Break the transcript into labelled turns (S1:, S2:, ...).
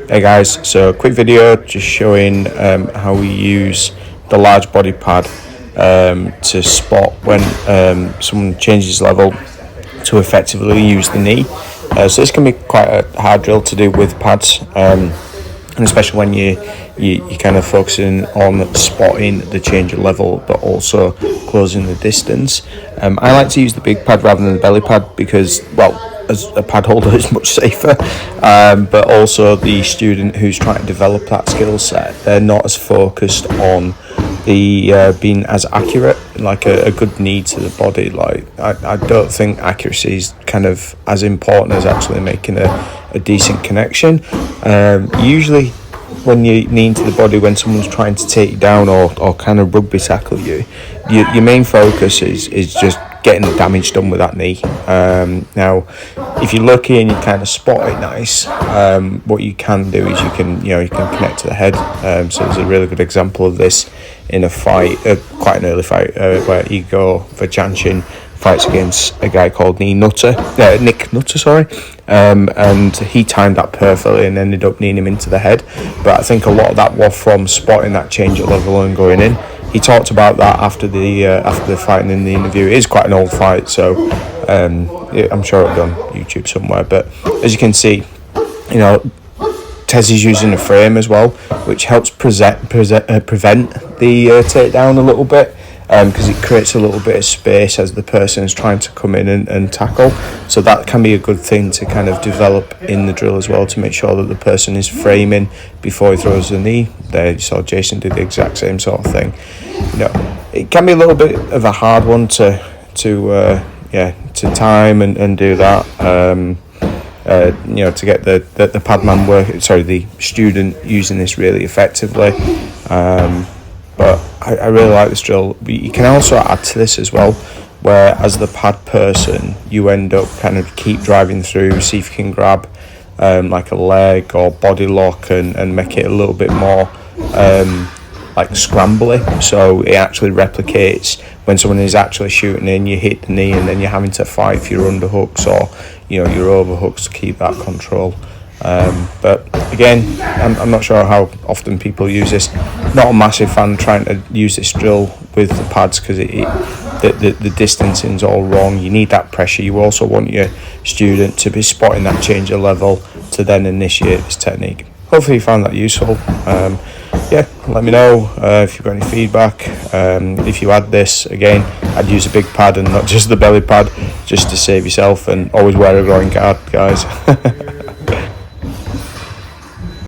S1: Hey guys, so quick video just showing how we use the large body pad to spot when someone changes level to effectively use the knee. So this can be quite a hard drill to do with pads, and especially when you kind of focusing on spotting the change of level but also closing the distance. I like to use the big pad rather than the belly pad because, well, as a pad holder is much safer, but also the student who's trying to develop that skill set, they're not as focused on the being as accurate, like a good knee to the body. Like I don't think accuracy is kind of as important as actually making a decent connection. Usually when you knee into the body, when someone's trying to take you down or kind of rugby tackle you, your main focus is just getting the damage done with that knee. Now, if you're lucky and you kind of spot it nice, what you can do is you can connect to the head. So there's a really good example of this in a fight, quite an early fight, where Igor Vachanchin fights against a guy called Nick Nutter, and he timed that perfectly and ended up kneeing him into the head. But I think a lot of that was from spotting that change at level and going in. He talked about that after the fight and in the interview. It is quite an old fight, so I'm sure it'll be on YouTube somewhere. But as you can see, Tezzy's using a frame as well, which helps prevent the takedown a little bit, because it creates a little bit of space as the person is trying to come in and tackle. So that can be a good thing to kind of develop in the drill as well, to make sure that the person is framing before he throws the knee. There you saw Jason did the exact same sort of thing. It can be a little bit of a hard one to time and do that. To get the padman the student using this really effectively. But I really like this drill. But you can also add to this as well, where as the pad person, you end up kind of keep driving through, see if you can grab like a leg or body lock and make it a little bit more like scrambly, so it actually replicates when someone is actually shooting in, you hit the knee and then you're having to fight for your underhooks or your overhooks to keep that control. But again, I'm not sure how often people use this. Not a massive fan trying to use this drill with the pads because the distancing's all wrong. You need that pressure. You also want your student to be spotting that change of level to then initiate this technique. Hopefully you found that useful. Let me know if you've got any feedback. If you add this, again, I'd use a big pad and not just the belly pad, just to save yourself, and always wear a groin guard, guys.